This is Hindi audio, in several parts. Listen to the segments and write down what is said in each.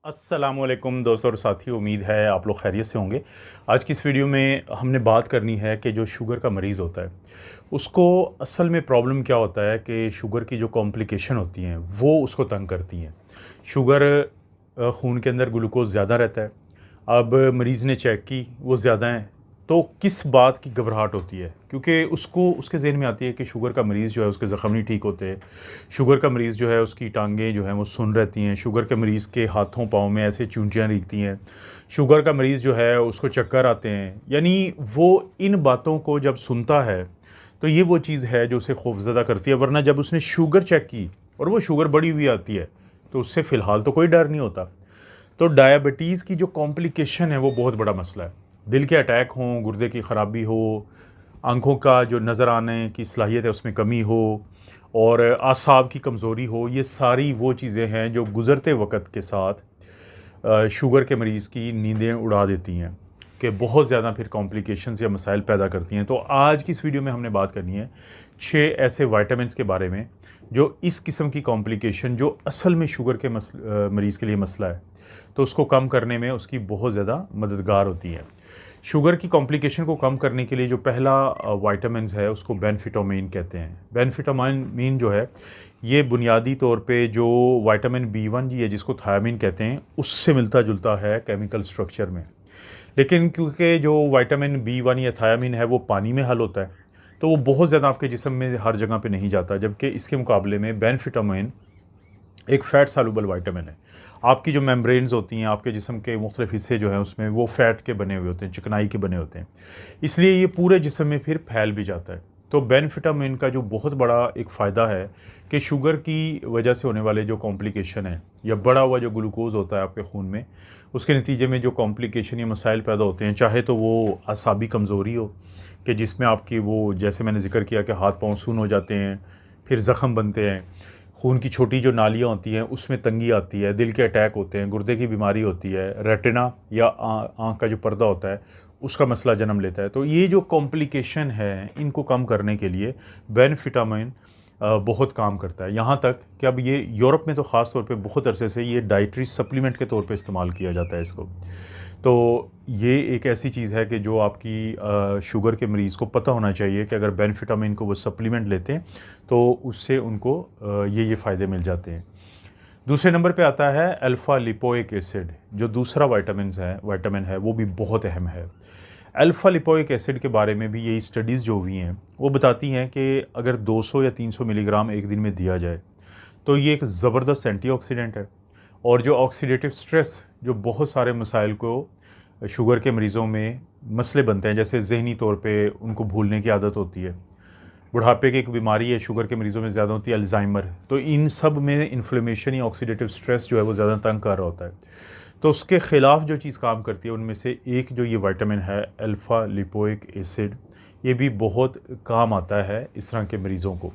अस्सलामुअलैकुम दोस्तों और साथियों, उम्मीद है आप लोग खैरियत से होंगे। आज की इस वीडियो में हमने बात करनी है कि जो शुगर का मरीज़ होता है उसको असल में प्रॉब्लम क्या होता है कि शुगर की जो कॉम्प्लिकेशन होती हैं वो उसको तंग करती हैं। शुगर खून के अंदर ग्लूकोज ज़्यादा रहता है। अब मरीज़ ने चेक की वो ज़्यादा है, तो किस बात की घबराहट होती है, क्योंकि उसको उसके ज़हन में आती है कि शुगर का मरीज़ जो है उसके ज़ख्म नहीं ठीक होते। शुगर का मरीज़ जो है उसकी टांगें जो हैं वो सुन्न रहती हैं। शुगर के मरीज़ के हाथों पाँव में ऐसे चूंटियाँ दिखती हैं। शुगर का मरीज़ जो है उसको चक्कर आते हैं। यानी वो इन बातों को जब सुनता है तो ये वो चीज़ है जो उसे खौफज़दा करती है। वरना जब उसने शुगर चेक की और वो शुगर बढ़ी हुई आती है तो उससे फ़िलहाल तो कोई डर नहीं होता। तो डायबिटीज़ की जो कॉम्प्लिकेशन है वो बहुत बड़ा मसला है। दिल के अटैक हों, गुर्दे की ख़राबी हो, आँखों का जो नज़र आने की सलाहियत है उसमें कमी हो और आसाब की कमज़ोरी हो, ये सारी वो चीज़ें हैं जो गुज़रते वक़्त के साथ शुगर के मरीज़ की नींदें उड़ा देती हैं, कि बहुत ज़्यादा फिर कॉम्प्लिकेशंस या मसाइल पैदा करती हैं। तो आज की इस वीडियो में हमने बात करनी है 6 ऐसे विटामिन्स के बारे में जो इस किस्म की कॉम्प्लिकेशन जो असल में शुगर के मरीज़ के लिए मसला है, तो उसको कम करने में उसकी बहुत ज़्यादा मददगार होती है। शुगर की कॉम्प्लिकेशन को कम करने के लिए जो पहला विटामिन्स है उसको बेनफिटोमाइन कहते हैं। बेनफिटोमाइन जो है ये बुनियादी तौर पे जो विटामिन B1 जी है जिसको थायमिन कहते हैं उससे मिलता जुलता है केमिकल स्ट्रक्चर में। लेकिन क्योंकि जो विटामिन B1 या थायमिन है वो पानी में हल होता है, तो वो बहुत ज़्यादा आपके जिस्म में हर जगह पे नहीं जाता, जबकि इसके मुकाबले में बेनफिटोमाइन एक फ़ैट सॉल्युबल विटामिन है। आपकी जो मेम्ब्रेन्स होती हैं, आपके जिस्म के मुख्तलिफ हिस्से जो हैं उसमें वो फ़ैट के बने हुए होते हैं, चिकनाई के बने होते हैं, इसलिए ये पूरे जिस्म में फिर फैल भी जाता है। तो बेनफिटोमाइन का जो बहुत बड़ा एक फ़ायदा है कि शुगर की वजह से होने वाले जो कॉम्प्लिकेशन है या बढ़ा हुआ जो ग्लूकोज़ होता है आपके खून में, उसके नतीजे में जो कॉम्प्लिकेशन या मसाइल पैदा होते हैं, चाहे तो वो असाबी कमज़ोरी हो कि जिसमें आपकी वो जैसे मैंने ज़िक्र किया कि हाथ पाँव सून हो जाते हैं, फिर ज़ख़म बनते हैं, खून की छोटी जो नालियाँ होती हैं उसमें तंगी आती है, दिल के अटैक होते हैं, गुर्दे की बीमारी होती है, रेटिना या आँख का जो पर्दा होता है उसका मसला जन्म लेता है। तो ये जो कॉम्प्लिकेशन है इनको कम करने के लिए बेनफिटोमाइन बहुत काम करता है। यहाँ तक कि अब ये यूरोप में तो ख़ास तौर पे बहुत अरसे से ये डाइटरी सप्लीमेंट के तौर पे इस्तेमाल किया जाता है इसको। तो ये एक ऐसी चीज़ है कि जो आपकी शुगर के मरीज़ को पता होना चाहिए कि अगर बेनफिटोमाइन को वो सप्लीमेंट लेते हैं तो उससे उनको ये फ़ायदे मिल जाते हैं। दूसरे नंबर पे आता है अल्फ़ा लिपोइक एसिड, जो दूसरा विटामिन है वो भी बहुत अहम है। अल्फ़ा लिपोइक एसिड के बारे में भी यही स्टडीज़ जो हुई हैं वो बताती हैं कि अगर 200 या 300 मिलीग्राम एक दिन में दिया जाए तो ये एक ज़बरदस्त एंटीऑक्सीडेंट है। और जो ऑक्सीडेटिव स्ट्रेस जो बहुत सारे मसाइल को शुगर के मरीज़ों में मसले बनते हैं, जैसे ज़हनी तौर पे उनको भूलने की आदत होती है, बुढ़ापे की एक बीमारी है शुगर के मरीज़ों में ज़्यादा होती है, अल्ज़ाइमर, तो इन सब में इन्फ्लेमेशन या ऑक्सीडेटिव स्ट्रेस जो है वो ज़्यादा तंग कर रहा होता है। तो उसके ख़िलाफ़ जो चीज़ काम करती है उनमें से एक जो ये विटामिन है अल्फ़ा लिपोइक एसिड, ये भी बहुत काम आता है इस तरह के मरीज़ों को।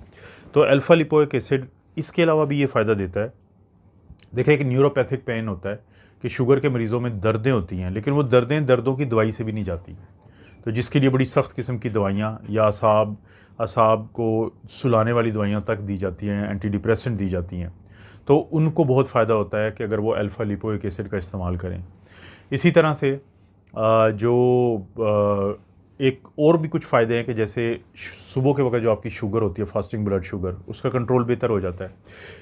तो अल्फ़ा लिपोइक एसिड इसके अलावा भी ये फ़ायदा देता है। देखिए, एक न्यूरोपैथिक पेन होता है कि शुगर के मरीज़ों में दर्दें होती हैं, लेकिन वो दर्दों की दवाई से भी नहीं जाती। तो जिसके लिए बड़ी सख्त किस्म की दवाइयाँ या असाब को सुलाने वाली दवाइयाँ तक दी जाती हैं, एंटी डिप्रेसेंट दी जाती हैं, तो उनको बहुत फ़ायदा होता है कि अगर वो अल्फ़ा लिपोइक एसिड का इस्तेमाल करें। इसी तरह से एक और भी कुछ फ़ायदे हैं कि जैसे सुबह के वक्त जो आपकी शुगर होती है, फास्टिंग ब्लड शुगर, उसका कंट्रोल बेहतर हो जाता है।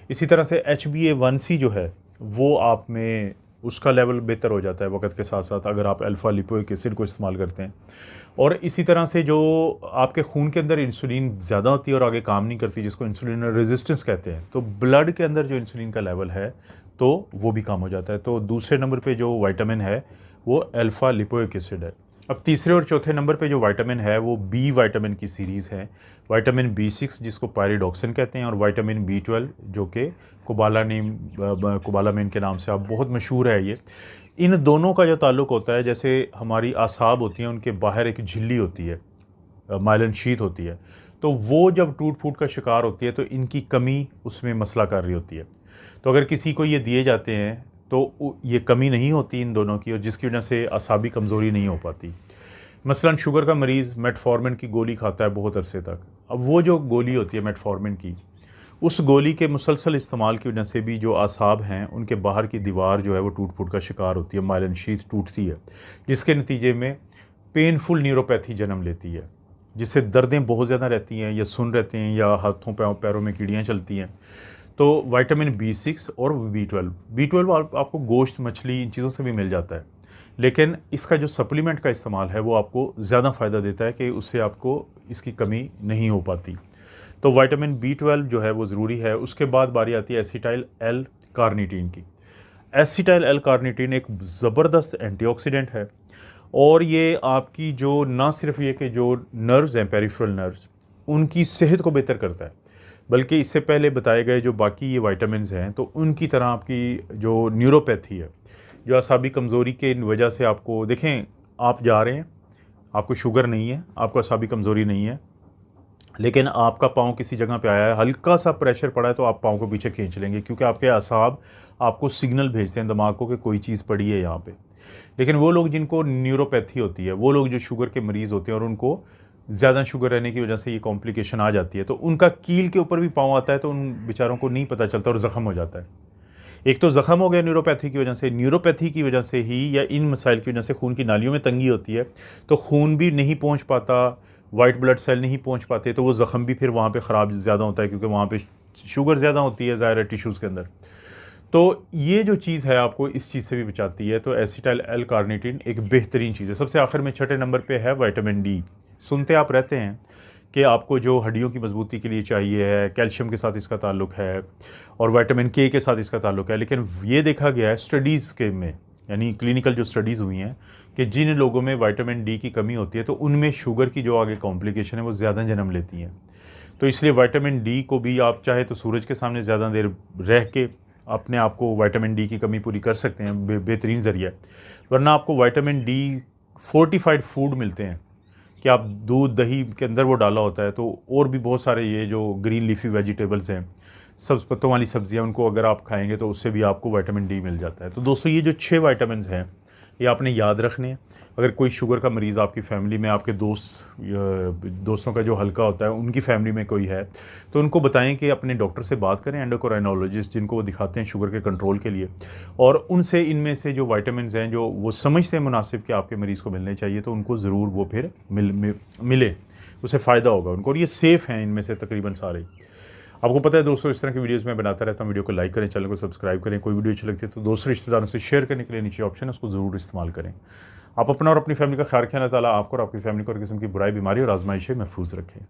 इसी तरह से HbA1c जो है वो आप में उसका लेवल बेहतर हो जाता है वक्त के साथ साथ, अगर आप अल्फ़ा लिपोइक एसिड को इस्तेमाल करते हैं। और इसी तरह से जो आपके खून के अंदर इंसुलिन ज़्यादा होती है और आगे काम नहीं करती, जिसको इंसुलिन रेजिस्टेंस कहते हैं, तो ब्लड के अंदर जो इंसुलिन का लेवल है तो वो भी कम हो जाता है। तो दूसरे नंबर पे जो विटामिन है वो अल्फ़ा लिपोइक एसिड है। अब तीसरे और चौथे नंबर पे जो विटामिन है वो बी विटामिन की सीरीज़ है। विटामिन B6 जिसको पायरिडॉक्सिन कहते हैं, और विटामिन B12 जो कि कोबालामिन के नाम से आप बहुत मशहूर है ये। इन दोनों का जो ताल्लुक़ होता है, जैसे हमारी आसाब होती हैं उनके बाहर एक झिल्ली होती है, माइलिन शीथ होती है, तो वो जब टूट फूट का शिकार होती है तो इनकी कमी उसमें मसला कर रही होती है। तो अगर किसी को ये दिए जाते हैं तो ये कमी नहीं होती इन दोनों की, और जिसकी वजह से असाबी कमज़ोरी नहीं हो पाती। मसलन शुगर का मरीज़ मेटफॉर्मिन की गोली खाता है बहुत अरसे तक। अब वो जो गोली होती है मेटफॉर्मिन की, उस गोली के मुसलसल इस्तेमाल की वजह से भी जो आसाब हैं उनके बाहर की दीवार जो है वो टूट फूट का शिकार होती है, माइलिन शीथ टूटती है, जिसके नतीजे में पेनफुल न्यूरोपैथी जन्म लेती है, जिससे दर्दें बहुत ज़्यादा रहती हैं या सुन रहते हैं या हाथों पैरों में कीड़ियाँ चलती हैं। तो विटामिन B6 और B12 आपको गोश्त, मछली, इन चीज़ों से भी मिल जाता है, लेकिन इसका जो सप्लीमेंट का इस्तेमाल है वो आपको ज़्यादा फ़ायदा देता है कि उससे आपको इसकी कमी नहीं हो पाती। तो विटामिन B12 जो है वो ज़रूरी है। उसके बाद बारी आती है एसिटाइल एल कार्निटीन की। एसिटाइल एल कार्निटीन एक ज़बरदस्त एंटीऑक्सीडेंट है और ये आपकी जो ना सिर्फ ये कि जो नर्व्स हैं, पेरिफेरल नर्व्स, उनकी सेहत को बेहतर करता है, बल्कि इससे पहले बताए गए जो बाकी ये विटामिन्स हैं तो उनकी तरह आपकी जो न्यूरोपैथी है, जो असाबी कमज़ोरी के वजह से आपको देखें, आप जा रहे हैं, आपको शुगर नहीं है, आपको असाबी कमज़ोरी नहीं है, लेकिन आपका पाँव किसी जगह पे आया है, हल्का सा प्रेशर पड़ा है तो आप पाँव को पीछे खींच लेंगे, क्योंकि आपके असाब आपको सिग्नल भेजते हैं दिमाग को कि कोई चीज़ पड़ी है यहाँ पे। लेकिन वो लोग जिनको न्यूरोपैथी होती है, वो लोग जो शुगर के मरीज़ होते हैं और उनको ज़्यादा शुगर रहने की वजह से ये कॉम्प्लिकेशन आ जाती है, तो उनका कील के ऊपर भी पाँव आता है तो उन बेचारों को नहीं पता चलता और ज़ख़म हो जाता है। एक तो ज़ख़म हो गया न्यूरोपैथी की वजह से, न्यूरोपैथी की वजह से ही या इन मसाइल की वजह से खून की नालियों में तंगी होती है, तो खून भी नहीं पहुँच पाता, वाइट ब्लड सेल नहीं पहुँच पाते, तो वो ज़ख़म भी फिर वहाँ पे ख़राब ज़्यादा होता है, क्योंकि वहाँ पे शुगर ज़्यादा होती है ज़ाहिर है टिश्यूज़ के अंदर। तो ये जो चीज़ है आपको इस चीज़ से भी बचाती है। तो एसिटाइल एल कार्निटीन एक बेहतरीन चीज़ है। सबसे आखिर में छठे नंबर पे है विटामिन डी। सुनते आप रहते हैं कि आपको जो हड्डियों की मजबूती के लिए चाहिए है, कैल्शियम के साथ इसका ताल्लुक है और विटामिन के साथ इसका ताल्लुक है, लेकिन ये देखा गया है स्टडीज़ के में, यानी क्लिनिकल जो स्टडीज़ हुई हैं, कि जिन लोगों में विटामिन डी की कमी होती है तो उनमें शुगर की जो आगे कॉम्प्लिकेशन है वो ज़्यादा जन्म लेती हैं। तो इसलिए विटामिन डी को भी आप चाहे तो सूरज के सामने ज़्यादा देर रह के अपने आप को विटामिन डी की कमी पूरी कर सकते हैं, बेहतरीन ज़रिया है। वरना आपको विटामिन डी फोर्टिफाइड फूड मिलते हैं कि आप दूध दही के अंदर वो डाला होता है, तो और भी बहुत सारे ये जो ग्रीन लीफी वेजिटेबल्स हैं, सब्ज़ पत्तों वाली सब्ज़ियाँ, उनको अगर आप खाएंगे तो उससे भी आपको विटामिन डी मिल जाता है। तो दोस्तों ये जो 6 विटामिन्स हैं ये आपने याद रखने हैं। अगर कोई शुगर का मरीज़ आपकी फ़ैमिली में, आपके दोस्तों का जो हल्का होता है उनकी फ़ैमिली में कोई है, तो उनको बताएं कि अपने डॉक्टर से बात करें, एंडोक्राइनोलॉजिस्ट जिनको वो दिखाते हैं शुगर के कंट्रोल के लिए, और उनसे इनमें से जो विटामिन्स हैं जो वो समझते हैं मुनासिब कि आपके मरीज़ को मिलने चाहिए, तो उनको ज़रूर वो फिर मिले, उससे फ़ायदा होगा उनको। और ये सेफ़ हैं इनमें से तकरीबन सारे। आपको पता है दोस्तों, इस तरह की वीडियोस मैं बनाता रहता हूँ। वीडियो को लाइक करें, चैनल को सब्सक्राइब करें। कोई वीडियो अच्छी लगती है तो दोस्तों रिश्तेदारों से शेयर करने के लिए नीचे ऑप्शन है, उसको ज़रूर इस्तेमाल करें। आप अपना और अपनी फैमिली का ख्याल रखें। अल्लाह ताला आपको और आपकी फैमिली को हर किस्म की बुराई, बीमारी और आजमाइश से महफूज रखें।